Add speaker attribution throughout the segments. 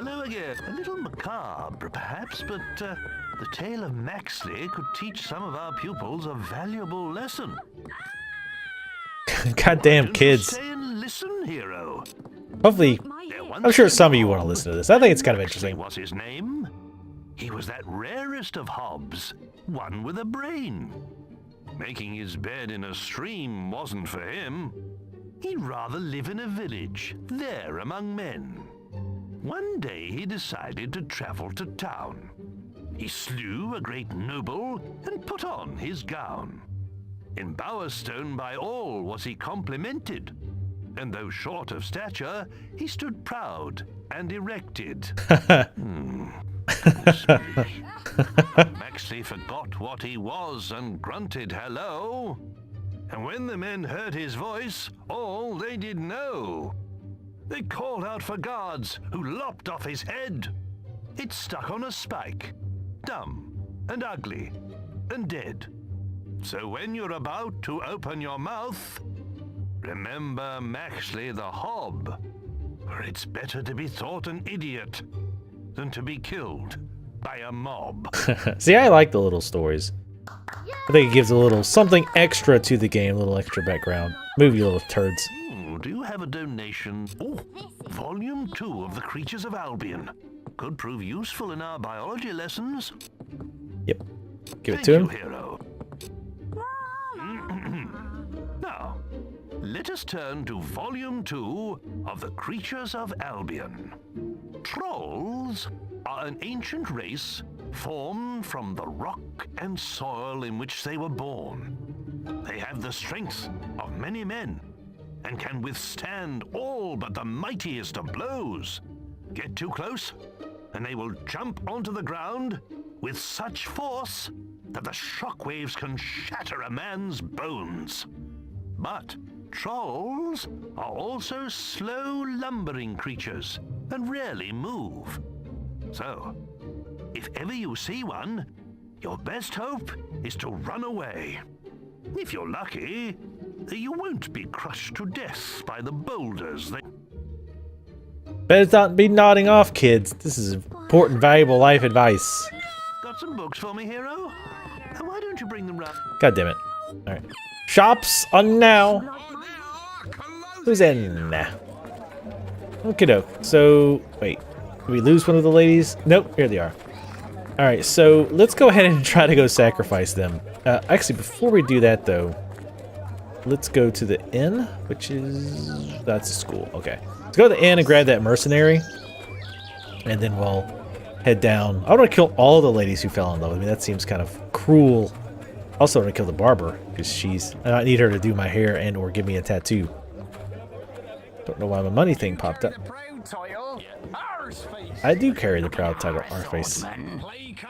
Speaker 1: hello again. A little macabre, perhaps, but the tale of Maxley could teach some of our pupils a valuable lesson.
Speaker 2: Goddamn kids.
Speaker 1: Stay and listen, hero.
Speaker 2: Hopefully, I'm sure some of you want to listen to this. I think it's kind of interesting.
Speaker 1: What's his name? He was that rarest of hobs, one with a brain. Making his bed in a stream wasn't for him. He'd rather live in a village, there among men. One day he decided to travel to town. He slew a great noble and put on his gown. In Bowerstone by all was he complimented, and though short of stature, he stood proud and erected. Maxley forgot what he was and grunted hello. And when the men heard his voice, all they did know. They called out for guards who lopped off his head. It stuck on a spike, dumb and ugly and dead. So when you're about to open your mouth, remember Maxley the Hob, for it's better to be thought an idiot than to be killed by a mob.
Speaker 2: See, I like the little stories. I think it gives a little something extra to the game, a little extra background. Move you little turds.
Speaker 1: Do you have a donation? Oh, Volume 2 of The Creatures of Albion. Could prove useful in our biology lessons.
Speaker 2: Yep. Give it to him.
Speaker 1: Thank you, hero. Now, let us turn to Volume 2 of The Creatures of Albion. Trolls are an ancient race formed from the rock and soil in which they were born. They have the strength of many men and can withstand all but the mightiest of blows. Get too close, and they will jump onto the ground with such force that the shockwaves can shatter a man's bones. But trolls are also slow, lumbering creatures and rarely move. So, if ever you see one, your best hope is to run away. If you're lucky, you won't be crushed to death by the boulders.
Speaker 2: Better not be nodding off, kids. This is important, valuable life advice.
Speaker 1: Got some books for me, hero? And why don't you bring them round?
Speaker 2: God damn it. Alright. Shops on now. Who's in? Okie doke. So, wait. Did we lose one of the ladies? Nope, here they are. Alright, so let's go ahead and try to go sacrifice them. Actually, before we do that, though, let's go to the inn, which is... that's a school. Okay. Let's go to the inn and grab that mercenary. And then we'll head down. I want to kill all the ladies who fell in love with me. That seems kind of cruel. Also, I want to kill the barber, because she's... I need her to do my hair and or give me a tattoo. Don't know why my money thing popped up. I do carry the proud title, Archery.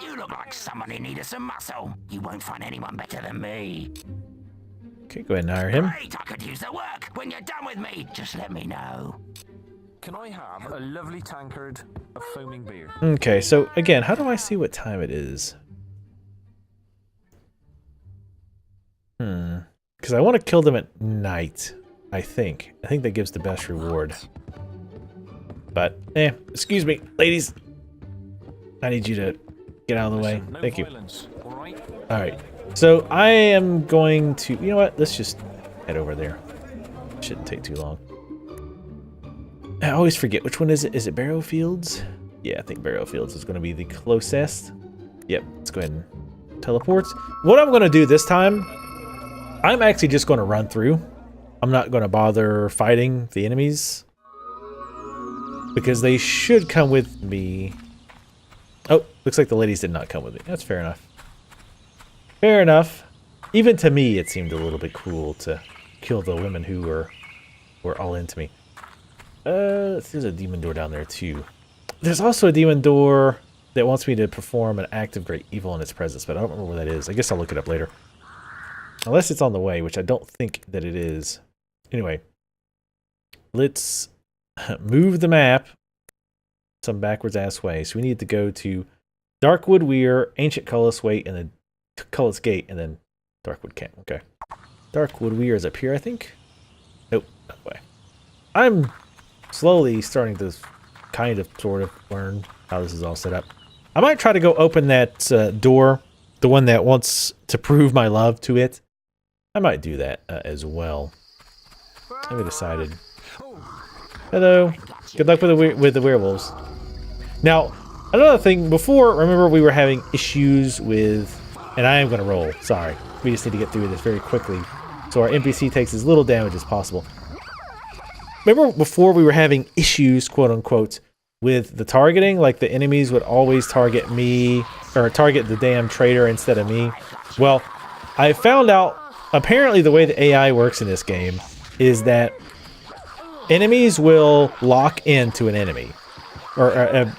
Speaker 3: You look like someone who needed some muscle. You won't find anyone better than me.
Speaker 2: Okay, go ahead and hire him.
Speaker 3: Great, I could use the work. When you're done with me, just let me know.
Speaker 4: Can I have a lovely tankard of foaming beer?
Speaker 2: Okay, so again, how do I see what time it is? Because I want to kill them at night, I think. I think that gives the best reward. But, excuse me, ladies. I need you to get out of the way. Thank you. Alright, so I am going to... you know what? Let's just head over there. Shouldn't take too long. I always forget. Which one is it? Is it Barrowfields? Yeah, I think Barrowfields is going to be the closest. Yep, let's go ahead and teleport. What I'm going to do this time, I'm actually just going to run through. I'm not going to bother fighting the enemies, because they should come with me. Oh, looks like the ladies did not come with me. That's fair enough. Fair enough. Even to me, it seemed a little bit cruel to kill the women who were all into me. There's a demon door down there too. There's also a demon door that wants me to perform an act of great evil in its presence, but I don't remember where that is. I guess I'll look it up later. Unless it's on the way, which I don't think that it is. Anyway, let's move the map some backwards ass way. So we need to go to Darkwood Weir, Ancient Cullis Way, and then Cullis Gate, and then Darkwood Camp. Okay. Darkwood Weir is up here, I think. Nope, that way. I'm slowly starting to kind of, sort of learned how this is all set up. I might try to go open that door, the one that wants to prove my love to it. I might do that as well. I haven't decided. Hello. Good luck with the werewolves. Now, another thing, before, remember we were having issues with, and I am going to roll, sorry. We just need to get through this very quickly so our NPC takes as little damage as possible. Remember before we were having issues, quote unquote, with the targeting? Like the enemies would always target me, or target the damn traitor instead of me? Well, I found out, apparently the way the AI works in this game is that enemies will lock into an enemy. Or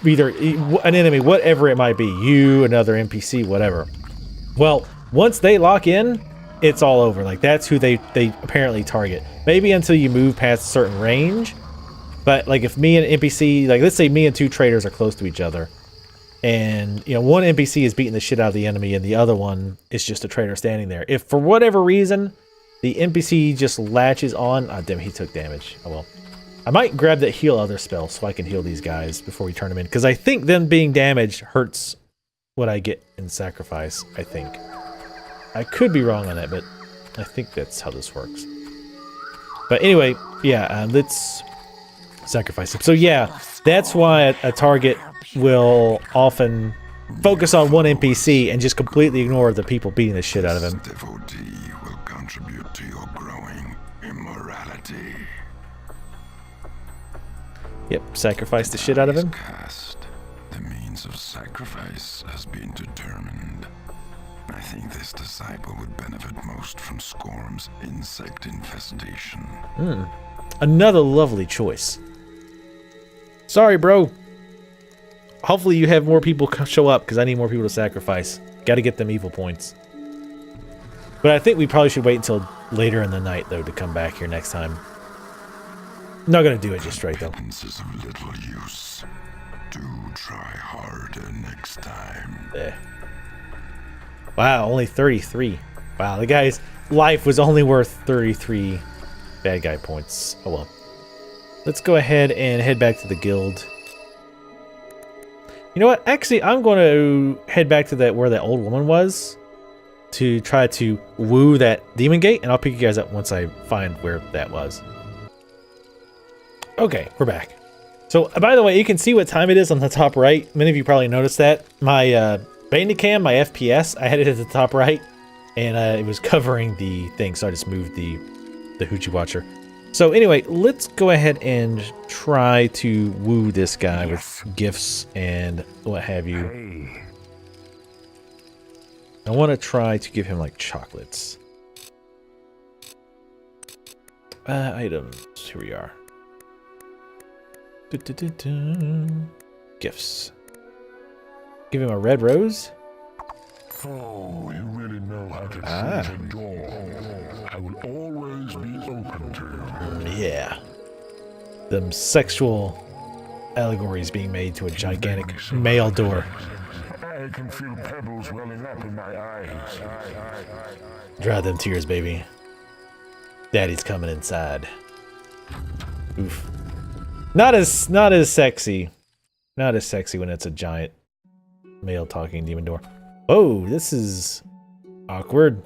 Speaker 2: either an enemy, whatever it might be. You, another NPC, whatever. Well, once they lock in, it's all over. Like, that's who they apparently target. Maybe until you move past a certain range. But, like, if me and an NPC... Like, let's say me and two traders are close to each other. And, you know, one NPC is beating the shit out of the enemy, and the other one is just a trader standing there. If, for whatever reason, the NPC just latches on... Ah, damn, he took damage. Oh, well. I might grab that heal other spell so I can heal these guys before we turn them in. Because I think them being damaged hurts what I get in sacrifice, I think. I could be wrong on that, but I think that's how this works. But anyway, yeah, let's sacrifice him. So yeah, that's why a target will often focus on one NPC and just completely ignore the people beating the shit out of him.
Speaker 5: This devotee will contribute to your growing immorality.
Speaker 2: Yep, sacrifice the shit out of him.
Speaker 5: Cast. The means of sacrifice has been determined. I think this disciple would benefit most from Scorm's insect infestation.
Speaker 2: Another lovely choice. Sorry, bro. Hopefully you have more people show up, because I need more people to sacrifice. Got to get them evil points. But I think we probably should wait until later in the night, though, to come back here next time. I'm not going to do it just straight, though.
Speaker 5: Penance is of little use. Do try harder next time.
Speaker 2: Wow, only 33. Wow, the guy's life was only worth 33 bad guy points. Oh well. Let's go ahead and head back to the guild. You know what? Actually, I'm going to head back to where that old woman was to try to woo that demon gate, and I'll pick you guys up once I find where that was. Okay, we're back. So, by the way, you can see what time it is on the top right. Many of you probably noticed that. My Bandicam, my FPS, I had it at the top right, and it was covering the thing, so I just moved the Hoochie Watcher. So anyway, let's go ahead and try to woo this guy with gifts and what have you.
Speaker 1: Hey.
Speaker 2: I want to try to give him, like, chocolates. Items. Here we are. Gifts. Give him a red rose.
Speaker 6: Oh, you really know how to choose a door. I will always be open to you.
Speaker 2: Yeah. Them sexual allegories being made to a gigantic male door.
Speaker 6: I can feel pebbles welling up in my eyes.
Speaker 2: Dry them tears, baby. Daddy's coming inside. Oof. Not as sexy. Not as sexy when it's a giant male talking demon door. Oh, this is awkward.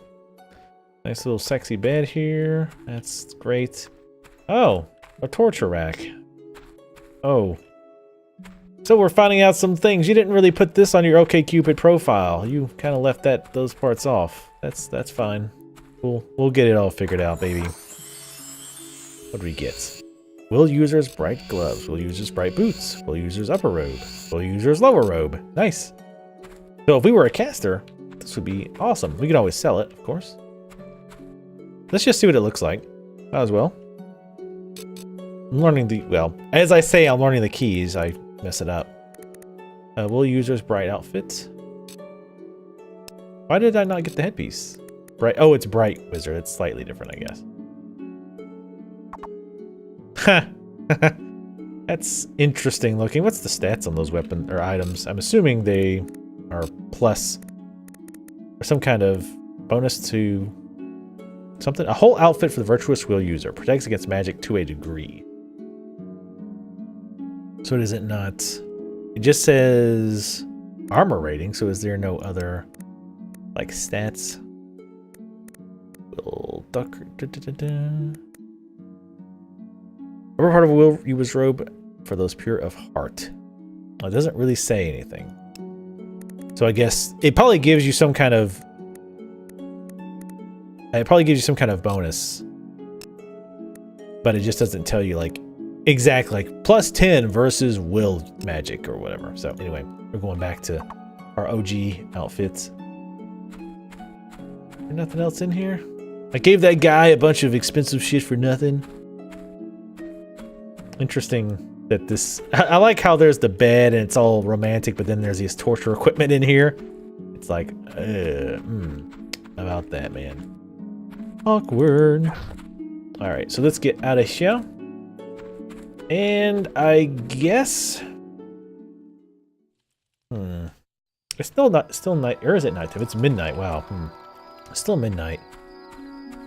Speaker 2: Nice little sexy bed here. That's great. Oh, a torture rack. Oh. So we're finding out some things. You didn't really put this on your OkCupid profile. You kind of left those parts off. That's fine. We'll get it all figured out, baby. What do we get? Will users bright gloves? Will users bright boots? Will users upper robe? Will users lower robe? Nice. So if we were a caster, this would be awesome. We could always sell it, of course. Let's just see what it looks like. Might as well. I'm learning well, as I say, I'm learning the keys. I mess it up. Will users bright outfits? Why did I not get the headpiece? Bright. Oh, it's bright wizard. It's slightly different, I guess. Ha! That's interesting looking. What's the stats on those weapons or items? I'm assuming they are plus or some kind of bonus to something. A whole outfit for the virtuous will user. Protects against magic to a degree. So is it not? It just says armor rating. So is there no other like stats? Will duck. Upper part of a will use robe for those pure of heart. Well, it doesn't really say anything. So I guess it probably gives you some kind of. It probably gives you some kind of bonus, but it just doesn't tell you like exactly like plus 10 versus will magic or whatever. So anyway, we're going back to our OG outfits. There's nothing else in here. I gave that guy a bunch of expensive shit for nothing. Interesting that this. I like how there's the bed and it's all romantic, but then there's this torture equipment in here. It's like, about that, man. Awkward. Alright, so let's get out of here. And I guess. It's still night. Or is it nighttime? It's midnight. Wow. It's still midnight.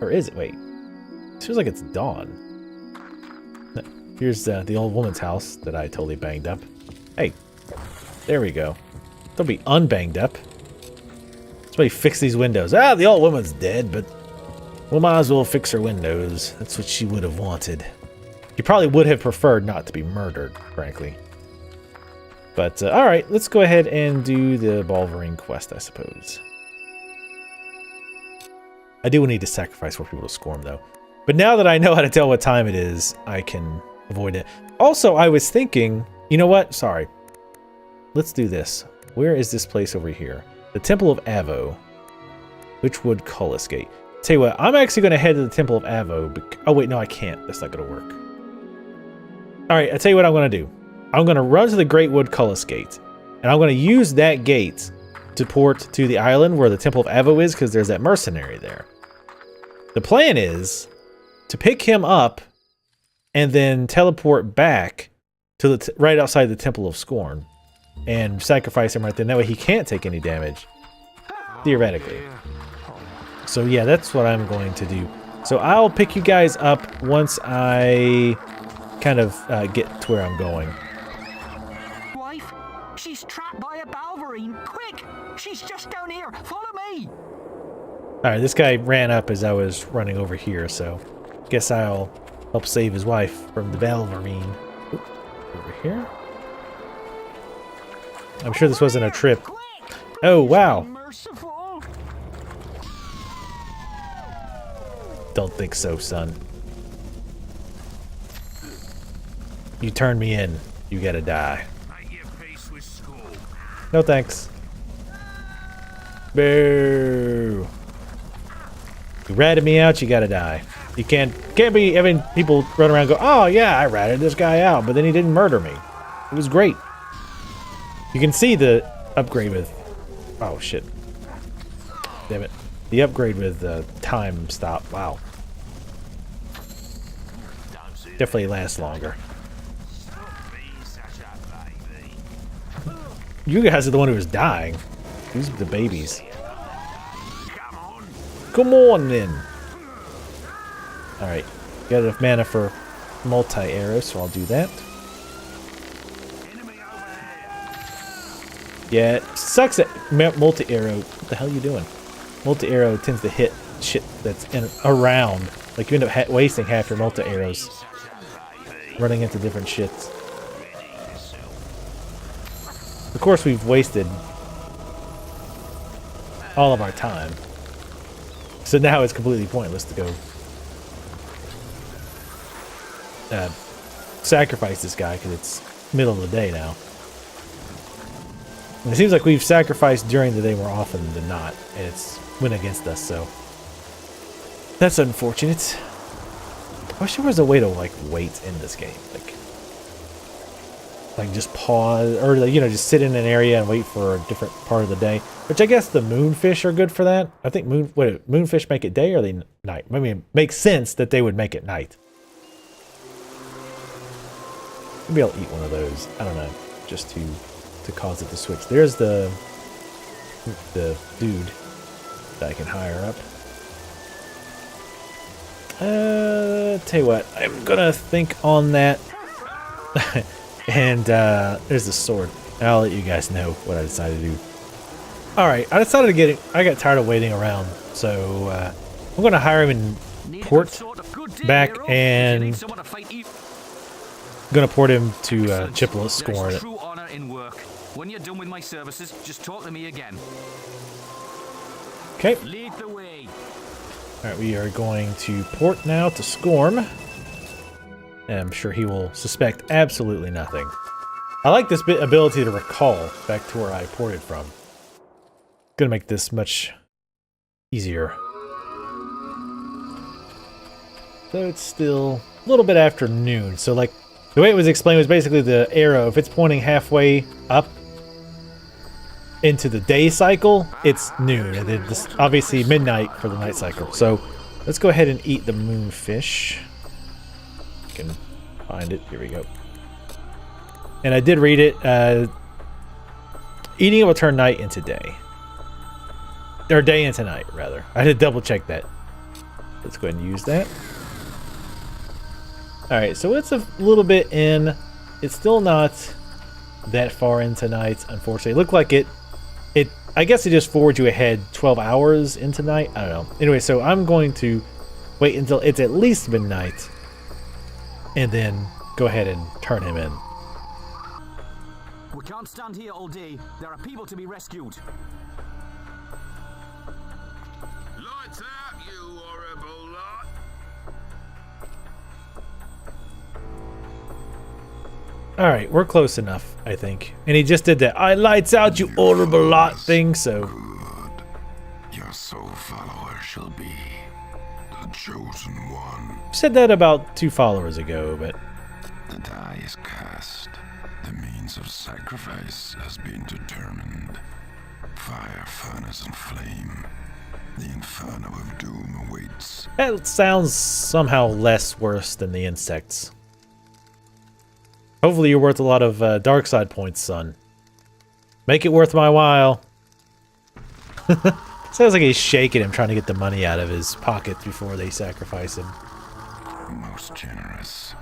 Speaker 2: Or is it? Wait. It feels like it's dawn. Here's the old woman's house that I totally banged up. Hey. There we go. Don't be unbanged up. Somebody fix these windows. Ah, the old woman's dead, but we might as well fix her windows. That's what she would have wanted. She probably would have preferred not to be murdered, frankly. But, alright, let's go ahead and do the Balverine quest, I suppose. I do need to sacrifice for people to scorn, though. But now that I know how to tell what time it is, I can avoid it. Also, I was thinking, you know what? Sorry. Let's do this. Where is this place over here? The Temple of Avo. Witchwood Cullis Gate. Tell you what, I'm actually going to head to the Temple of Avo. Oh, wait, no, I can't. That's not going to work. Alright, I'll tell you what I'm going to do. I'm going to run to the Great Wood Cullis Gate. And I'm going to use that gate to port to the island where the Temple of Avo is, because there's that mercenary there. The plan is to pick him up and then teleport back to the right outside the Temple of Scorn and sacrifice him right then. That way he can't take any damage, theoretically. So yeah, that's what I'm going to do. So I'll pick you guys up once I kind of get to where I'm going.
Speaker 3: Wife, she's trapped by a Balverine. Quick, she's just down here. Follow me.
Speaker 2: Alright, this guy ran up as I was running over here, so guess I'll help save his wife from the Balverine. Oop, over here. I'm sure this wasn't a trip. Oh, wow.
Speaker 3: Merciful.
Speaker 2: Don't think so, son. You turned me in. You gotta die. No thanks. Boo. You ratted me out, you gotta die. You can't be having people run around and go, oh yeah, I ratted this guy out, but then he didn't murder me. It was great. You can see the upgrade with... Oh, shit. Damn it. The upgrade with the time stop. Wow. Definitely lasts longer. You guys are the one who was dying. These are the babies. Come on, then. Alright. Got enough mana for multi-arrows, so I'll do that. Yeah, it sucks that multi-arrow... What the hell are you doing? Multi-arrow tends to hit shit that's around. Like, you end up wasting half your multi-arrows. Running into different shits. Of course, we've wasted all of our time. So now it's completely pointless to go sacrifice this guy because it's middle of the day now. And it seems like we've sacrificed during the day more often than not, and it's went against us, so that's unfortunate. I wish there was a way to like wait in this game, like just pause or you know just sit in an area and wait for a different part of the day. Which I guess the moonfish are good for that. I think moonfish make it day or they night. I mean, it makes sense that they would make it night. Maybe I'll eat one of those. I don't know, just to cause it to switch. There's the dude that I can hire up. Tell you what, I'm gonna think on that. And there's the sword. I'll let you guys know what I decided to do. Alright, I decided to get it. I got tired of waiting around. So I'm going to hire him in port back and going to port him to Chippewa Scorn.
Speaker 7: True honor in work. When you're done with my services, just talk to me again.
Speaker 2: Okay.
Speaker 7: Lead the way.
Speaker 2: Alright, we are going to port now to Scorm. And I'm sure he will suspect absolutely nothing. I like this ability to recall back to where I ported from. Gonna make this much easier. So it's still a little bit after noon. So like the way it was explained was basically the arrow, if it's pointing halfway up into the day cycle, it's noon. And then this, obviously midnight for the night cycle. So let's go ahead and eat the moonfish. Can find it. Here we go. And I did read it. Eating it will turn night into day. Or day into night, rather. I had to double check that. Let's go ahead and use that. Alright, so it's a little bit in. It's still not that far into night, unfortunately. It looked like it I guess it just forwards you ahead 12 hours into night. I don't know. Anyway, so I'm going to wait until it's at least midnight. And then go ahead and turn him in.
Speaker 7: We can't stand here all day. There are people to be rescued.
Speaker 5: Lights out, you horrible lot!
Speaker 2: Alright, we're close enough, I think. And he just did that I lights out, you horrible lot thing, so...
Speaker 5: Good. Your sole follower shall be the chosen one.
Speaker 2: Said that about 2 followers ago, but...
Speaker 5: The die is cast. The means of sacrifice has been determined. Fire, furnace, and flame. The inferno of doom awaits.
Speaker 2: That sounds somehow less worse than the insects. Hopefully you're worth a lot of dark side points, son. Make it worth my while. Sounds like he's shaking him, trying to get the money out of his pocket before they sacrifice him.
Speaker 5: Most generous.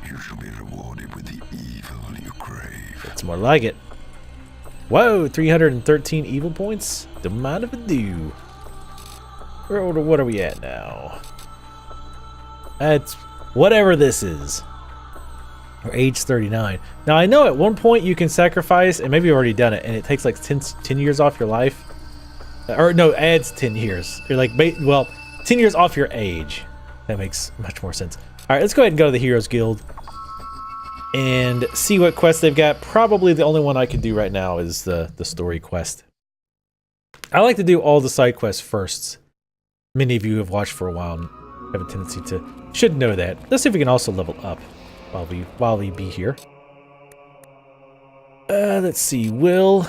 Speaker 5: You shall be rewarded with the evil you crave.
Speaker 2: It's more like it. Whoa, 313 evil points? Don't mind if I do. What are we at now? That's whatever this is. Or age 39. Now I know at one point you can sacrifice, and maybe you've already done it, and it takes like 10 years off your life. Or no, adds 10 years. You're like, well, 10 years off your age. That makes much more sense. Alright, let's go ahead and go to the Heroes Guild and see what quests they've got. Probably the only one I can do right now is the story quest. I like to do all the side quests first. Many of you have watched for a while and have a tendency to should know that. Let's see if we can also level up while we be here. Let's see. I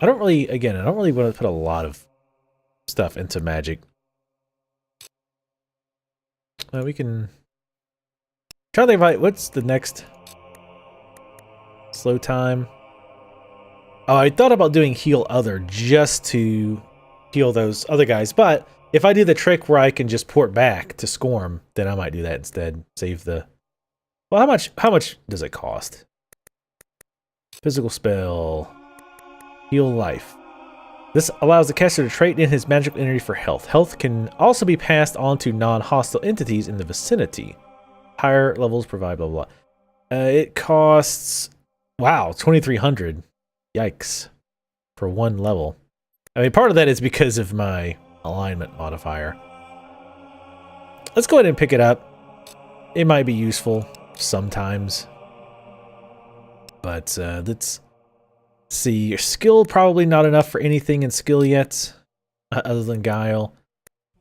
Speaker 2: don't really want to put a lot of stuff into magic. We can try to invite. What's the next slow time? Oh, I thought about doing heal other just to heal those other guys, but if I do the trick where I can just port back to Scorm, then I might do that instead. Save the. Well, how much does it cost? Physical spell. Heal life. This allows the caster to trade in his magical energy for health. Health can also be passed on to non-hostile entities in the vicinity. Higher levels provide blah blah blah. It costs, wow, 2,300. Yikes. For one level. I mean, part of that is because of my alignment modifier. Let's go ahead and pick it up. It might be useful sometimes. But let's see. Your skill, probably not enough for anything in skill yet. Other than Guile.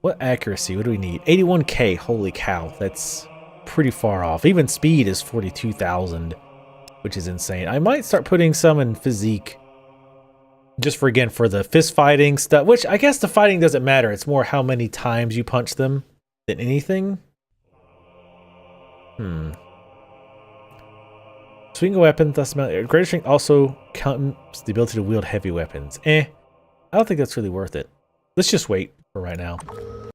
Speaker 2: What accuracy? What do we need? 81k. Holy cow. That's pretty far off. Even speed is 42,000. Which is insane. I might start putting some in physique. Just for, again, for the fist fighting stuff. Which, I guess the fighting doesn't matter. It's more how many times you punch them than anything. Swing a weapon, thus greater strength also counts the ability to wield heavy weapons. I don't think that's really worth it. Let's just wait for right now.